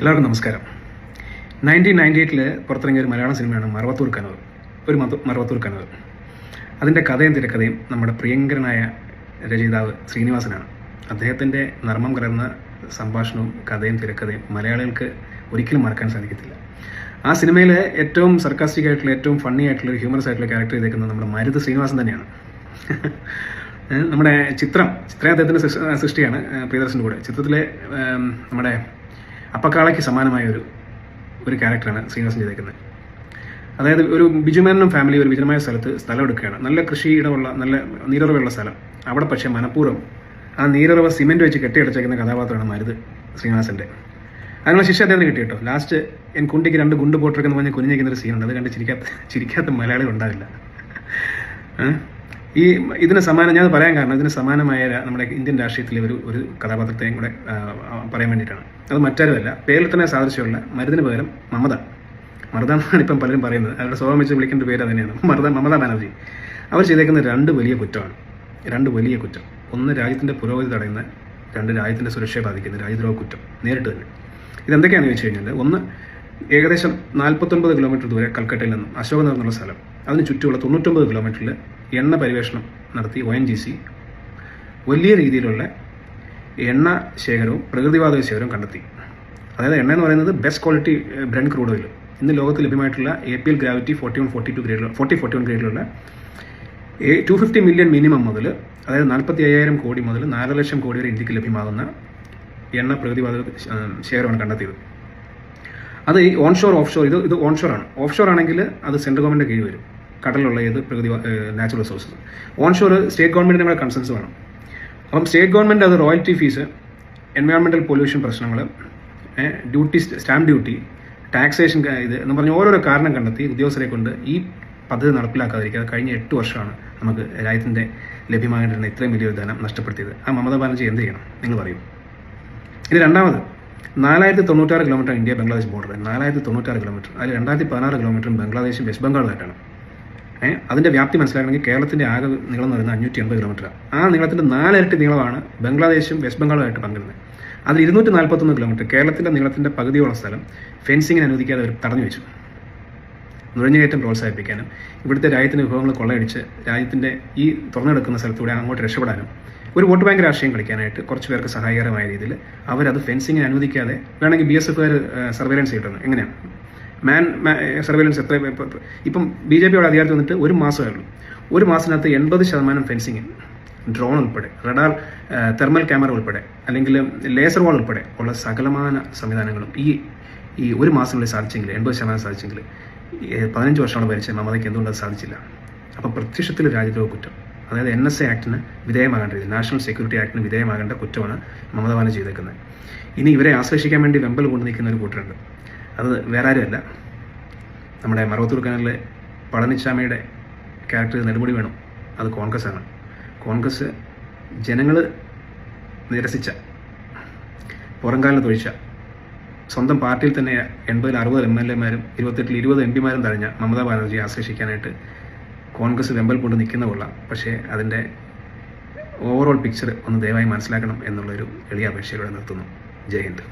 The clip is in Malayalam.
എല്ലാവർക്കും നമസ്കാരം. 1998 പുറത്തിറങ്ങിയ ഒരു മലയാളം സിനിമയാണ് മറവത്തൂർ കനവ്. മറവത്തൂർ കനവ്. അതിൻ്റെ കഥയും തിരക്കഥയും നമ്മുടെ പ്രിയങ്കരനായ രചയിതാവ് ശ്രീനിവാസനാണ്. അദ്ദേഹത്തിൻ്റെ നർമ്മം കലർന്ന സംഭാഷണവും കഥയും തിരക്കഥയും മലയാളികൾക്ക് ഒരിക്കലും മറക്കാൻ സാധിക്കത്തില്ല. ആ സിനിമയിൽ ഏറ്റവും സർക്കാസ്റ്റിക് ആയിട്ടുള്ള, ഏറ്റവും ഫണ്ണി ആയിട്ടുള്ള, ഹ്യൂമറസ് ആയിട്ടുള്ള ക്യാരക്ടർ ചെയ്തേക്കുന്നത് നമ്മുടെ മരുത് ശ്രീനിവാസൻ തന്നെയാണ്. നമ്മുടെ ചിത്രം അദ്ദേഹത്തിൻ്റെ സൃഷ്ടിയാണ്, പ്രിയദർശൻ്റെ കൂടെ. ചിത്രത്തിലെ നമ്മുടെ അപ്പക്കാളയ്ക്ക് സമാനമായ ഒരു ക്യാരക്ടറാണ് ശ്രീനിവാസൻ ചെയ്തേക്കുന്നത്. അതായത് ഒരു ബിജുമേനനും ഫാമിലി ഒരു വിജനമായ സ്ഥലം എടുക്കുകയാണ്. നല്ല കൃഷിയിടമുള്ള, നല്ല നീരുറവുള്ള സ്ഥലം. അവിടെ പക്ഷേ മനഃപൂർവ്വം ആ നീരുറവ് സിമെൻറ്റ് വെച്ച് കെട്ടിയടച്ചേക്കുന്ന കഥാപാത്രമാണ് മരുത് ശ്രീനിവാസൻ്റെ. അതിനുള്ള ശിക്ഷ അദ്ദേഹത്തിന് കിട്ടി കേട്ടോ. ലാസ്റ്റ് എൻ കുണ്ടിക്ക് 2 ഗുണ്ട് പോട്ടറൊക്കെ പറഞ്ഞ് കുഞ്ഞിരിക്കുന്ന ഒരു സീനുണ്ട്. അത് കണ്ട് ചിരിക്കാത്ത മലയാളികൾ ഉണ്ടാവില്ല. ഇതിന് സമാനം ഞാൻ പറയാൻ കാരണം, ഇതിന് സമാനമായ നമ്മുടെ ഇന്ത്യൻ രാഷ്ട്രീയത്തിലെ ഒരു കഥാപാത്രത്തെയും കൂടെ പറയാൻ വേണ്ടിയിട്ടാണ്. അത് മറ്റാരുമല്ല, പേരിൽ തന്നെ സാദൃശ്യമുള്ള മരുതിന് പകരം മമത എന്നാണ് ഇപ്പം പലരും പറയുന്നത്. അവരുടെ സ്വഭാവം വെച്ച് വിളിക്കേണ്ട പേര് തന്നെയാണ് മമതാ ബാനർജി. അവർ ചെയ്തേക്കുന്ന 2 വലിയ കുറ്റമാണ്. 2 വലിയ കുറ്റം. ഒന്ന്, രാജ്യത്തിൻ്റെ പുരോഗതി തടയുന്ന; 2, രാജ്യത്തിൻ്റെ സുരക്ഷയെ ബാധിക്കുന്ന രാജ്യദ്രോഹ കുറ്റം നേരിട്ട് തന്നെ. ഇതെന്തൊക്കെയാണെന്ന് ചോദിച്ചു കഴിഞ്ഞാൽ, ഒന്ന്, ഏകദേശം 49 കിലോമീറ്റർ ദൂരെ കൽക്കട്ടയിൽ നിന്നും അശോകനഗർ എന്നുള്ള സ്ഥലം, അതിന് ചുറ്റുമുള്ള 99 കിലോമീറ്ററിൽ എണ്ണ പരിവേഷണം നടത്തി ONGC വലിയ രീതിയിലുള്ള എണ്ണ ശേഖരവും പ്രകൃതിവാതക ശേഖരവും കണ്ടെത്തി. അതായത് എണ്ണ എന്ന് പറയുന്നത് best quality Brent crude oil. ഇന്ന് ലോകത്ത് ലഭ്യമായിട്ടുള്ള APL ഗ്രാവിറ്റി 41 ഗ്രേഡിലുള്ള 250 മില്യൺ മിനിമം മുതൽ, അതായത് 45,000 കോടി മുതൽ 4 ലക്ഷം കോടി വരെ ഇന്ത്യക്ക് ലഭ്യമാകുന്ന എണ്ണ പ്രകൃതിവാതക ശേഖരമാണ് കണ്ടെത്തിയത്. അത് ഈ ഓൺഷോർ ഓഫ്ഷോർ, ഇത് ഓൺഷോറാണ്. ഓഫ്ഷോർ ആണെങ്കിൽ അത് സെൻട്രൽ ഗവൺമെൻറ് കീഴിൽ വരും, കടലിലുള്ള ഏത് നാച്ചുറൽ റിസോഴ്സസ്. ഓൺഷോർ സ്റ്റേറ്റ് ഗവൺമെൻറ്റിൻ്റെ കൂടെ കൺസേൺസ് വേണം. അപ്പം സ്റ്റേറ്റ് ഗവൺമെൻറ് അത് റോയൽറ്റി ഫീസ്, എൻവയോൺമെൻറ്റൽ പൊല്യൂഷൻ പ്രശ്നങ്ങൾ, ഡ്യൂട്ടി, സ്റ്റാമ്പ് ഡ്യൂട്ടി, ടാക്സേഷൻ, ഇത് എന്ന് പറഞ്ഞ് ഓരോരോ കാരണം കണ്ടെത്തി ഉദ്യോഗസ്ഥരെ കൊണ്ട് ഈ പദ്ധതി നടപ്പിലാക്കാതിരിക്കുക കഴിഞ്ഞ 8 വർഷമാണ് നമുക്ക് രാജ്യത്തിൻ്റെ ലഭ്യമാകേണ്ടിരുന്ന ഇത്രയും വലിയൊരു ധനം നഷ്ടപ്പെടുത്തിയത്. ആ മമതാ ബാനർജി എന്ത് ചെയ്യണം നിങ്ങൾ പറയും? ഇനി രണ്ടാമത്, 4096 kilometre India Bangladesh border. 4096 kilometre. അതിൽ 2016 കിലോമീറ്ററും ബംഗ്ലാദേശും വെസ്റ്റ് ബംഗാളുമായിട്ടാണ്. അതിൻ്റെ വ്യാപ്തി മനസ്സിലാക്കണമെങ്കിൽ കേരളത്തിൻ്റെ ആകെ നീളം എന്ന് പറയുന്നത് 580 കിലോമീറ്ററാണ്. ആ നീളത്തിൻ്റെ 4 ഇരട്ടി നീളമാണ് ബംഗ്ലാദേശും വെസ്റ്റ് ബംഗാളുമായിട്ട് പങ്കിടുന്നത്. അതിൽ 241 കിലോമീറ്റർ, കേരളത്തിൻ്റെ നീളത്തിൻ്റെ പകുതിയോളം സ്ഥലം ഫെൻസിങ്ങിന് അനുവദിക്കാതെ അവർ തടഞ്ഞു വെച്ചു. നുഴഞ്ഞുകയറ്റം പ്രോത്സാഹിപ്പിക്കാനും ഇവിടുത്തെ രാജ്യത്തിൻ്റെ വിഭവങ്ങൾ കൊള്ളയടിച്ച് രാജ്യത്തിൻ്റെ ഈ തുറന്നെടുക്കുന്ന സ്ഥലത്തൂടെ അങ്ങോട്ട് രക്ഷപ്പെടാനും ഒരു വോട്ട് ബാങ്ക് രാഷ്ട്രീയം കളിക്കാനായിട്ട് കുറച്ച് പേർക്ക് സഹായകരമായ രീതിയിൽ അവരത് ഫെൻസിങ്ങിന് അനുവദിക്കാതെ, വേണമെങ്കിൽ BSFകാർ സർവൈലൻസ് ചെയ്തിട്ടുണ്ട്. എങ്ങനെയാണ് സർവൈലൻസ്? ഇപ്പം BJP അധികാരത്തിൽ വന്നിട്ട് 1 മാസമേ ഉള്ളൂ. 1 മാസത്തിനകത്ത് 80% ഫെൻസിങ്, ഡ്രോൺ ഉൾപ്പെടെ, റഡാർ, തെർമൽ ക്യാമറ ഉൾപ്പെടെ, അല്ലെങ്കിൽ ലേസർ വാൾ ഉൾപ്പെടെ ഉള്ള സകലമാന സംവിധാനങ്ങളും ഈ 1 മാസത്തിനുള്ളിൽ സാധിച്ചെങ്കിൽ, 80% സാധിച്ചെങ്കിൽ 15 വർഷമാണ് ഭരിച്ച മമതയ്ക്ക് എന്തുകൊണ്ട് അത് സാധിച്ചില്ല? അപ്പം പ്രത്യക്ഷത്തിൽ രാജ്യദ്രോഹ കുറ്റം, അതായത് NSA ആക്ടിന് വിധേയമാകേണ്ട രീതി, നാഷണൽ സെക്യൂരിറ്റി ആക്ടിന് വിധേയമാകേണ്ട കുറ്റമാണ് മമതാ ബാനർജി ചെയ്തേക്കുന്നത്. ഇനി ഇവരെ ആശ്ലേഷിക്കാൻ വേണ്ടി വെമ്പൽ കൊണ്ട് നിൽക്കുന്ന ഒരു കൂട്ടരുണ്ട്. അത് വേറെ ആരുമല്ല, നമ്മുടെ മറവത്തൂർ കനലിലെ പളനിച്ചാമിയുടെ ക്യാരക്ടർ നെടുമുടി വേണു. അത് കോൺഗ്രസ് ആണ്. കോൺഗ്രസ് ജനങ്ങൾ നിരസിച്ച, പുറംകാലിന് തൊഴിച്ച, സ്വന്തം പാർട്ടിയിൽ തന്നെ 80-60 MLA-മാരും 28-20 MP-മാരും തഴഞ്ഞ മമതാ ബാനർജിയെ ആശ്ലേഷിക്കാനായിട്ട് കോൺഗ്രസ് വെമ്പൽ കൊണ്ട് നിൽക്കുന്ന കൊള്ളാം. പക്ഷേ അതിൻ്റെ ഓവറോൾ പിക്ചർ ഒന്ന് ദയവായി മനസ്സിലാക്കണം എന്നുള്ളൊരു എളിയ അപേക്ഷയിലൂടെ നിർത്തുന്നു. ജയ് ഹിന്ദ്.